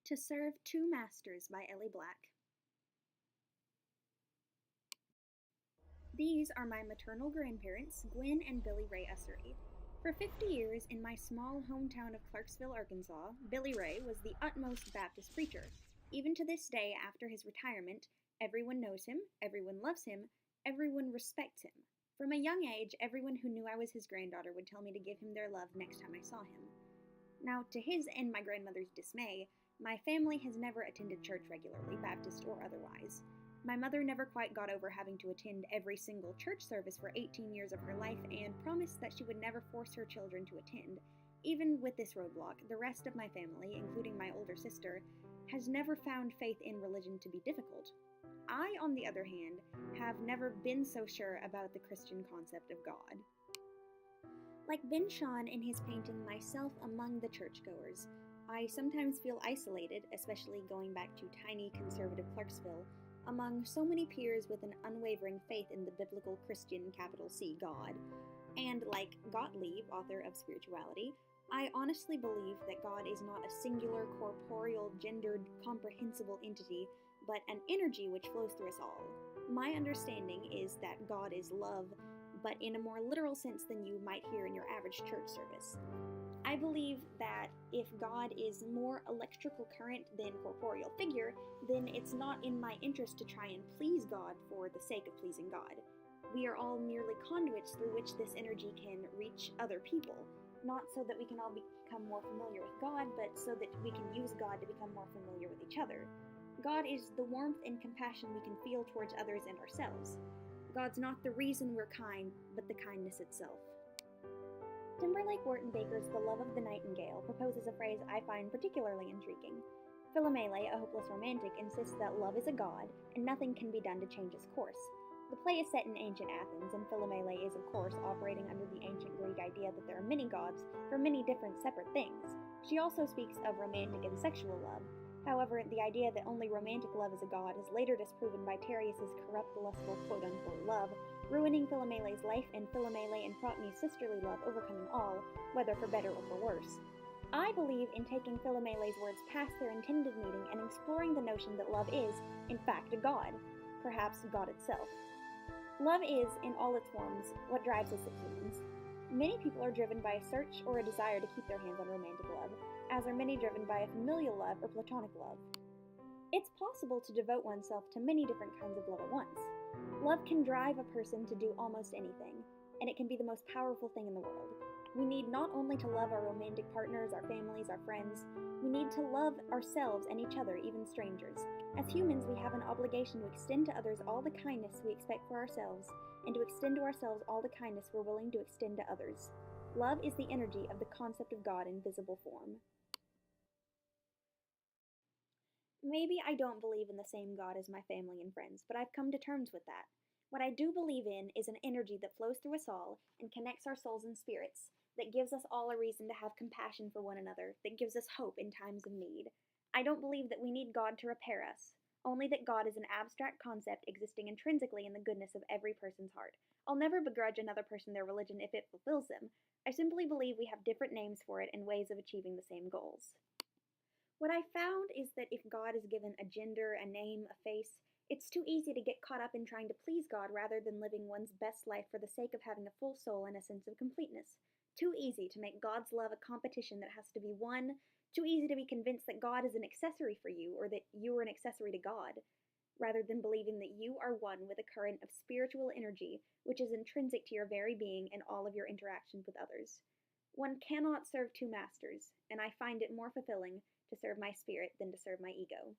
To Serve Two Masters by Ellie Black. These are my maternal grandparents, Gwen and Billy Ray Ussery. For 50 years, in my small hometown of Clarksville, Arkansas, Billy Ray was the utmost Baptist preacher. Even to this day, after his retirement, everyone knows him, everyone loves him, everyone respects him. From a young age, everyone who knew I was his granddaughter would tell me to give him their love next time I saw him. Now, to his and my grandmother's dismay, my family has never attended church regularly, Baptist or otherwise. My mother never quite got over having to attend every single church service for 18 years of her life and promised that she would never force her children to attend. Even with this roadblock, the rest of my family, including my older sister, has never found faith in religion to be difficult. I, on the other hand, have never been so sure about the Christian concept of God. Like Ben Shahn in his painting Myself Among the Churchgoers, I sometimes feel isolated, especially going back to tiny conservative Clarksville, among so many peers with an unwavering faith in the biblical Christian capital C God. And like Gottlieb, author of Spirituality, I honestly believe that God is not a singular, corporeal, gendered, comprehensible entity, but an energy which flows through us all. My understanding is that God is love, but in a more literal sense than you might hear in your average church service. I believe that if God is more electrical current than corporeal figure, then it's not in my interest to try and please God for the sake of pleasing God. We are all merely conduits through which this energy can reach other people, not so that we can all become more familiar with God, but so that we can use God to become more familiar with each other. God is the warmth and compassion we can feel towards others and ourselves. God's not the reason we're kind, but the kindness itself. Timberlake Wharton Baker's The Love of the Nightingale proposes a phrase I find particularly intriguing. Philomele, a hopeless romantic, insists that love is a god, and nothing can be done to change its course. The play is set in ancient Athens, and Philomele is, of course, operating under the ancient Greek idea that there are many gods for many different separate things. She also speaks of romantic and sexual love. However, the idea that only romantic love is a god is later disproven by Tereus's corrupt, lustful quote-unquote love, ruining Philomele's life and Philomele and Protme's sisterly love overcoming all, whether for better or for worse. I believe in taking Philomele's words past their intended meaning and exploring the notion that love is, in fact, a god, perhaps God itself. Love is, in all its forms, what drives us as humans. Many people are driven by a search or a desire to keep their hands on romantic love, as are many driven by a familial love or platonic love. It's possible to devote oneself to many different kinds of love at once. Love can drive a person to do almost anything, and it can be the most powerful thing in the world. We need not only to love our romantic partners, our families, our friends, we need to love ourselves and each other, even strangers. As humans, we have an obligation to extend to others all the kindness we expect for ourselves, and to extend to ourselves all the kindness we're willing to extend to others. Love is the energy of the concept of God in visible form. Maybe I don't believe in the same God as my family and friends, but I've come to terms with that. What I do believe in is an energy that flows through us all and connects our souls and spirits, that gives us all a reason to have compassion for one another, that gives us hope in times of need. I don't believe that we need God to repair us, only that God is an abstract concept existing intrinsically in the goodness of every person's heart. I'll never begrudge another person their religion if it fulfills them. I simply believe we have different names for it and ways of achieving the same goals. What I found is that if God is given a gender, a name, a face, it's too easy to get caught up in trying to please God rather than living one's best life for the sake of having a full soul and a sense of completeness. Too easy to make God's love a competition that has to be won. Too easy to be convinced that God is an accessory for you or that you are an accessory to God, rather than believing that you are one with a current of spiritual energy which is intrinsic to your very being and all of your interactions with others. One cannot serve two masters, and I find it more fulfilling to serve my spirit than to serve my ego.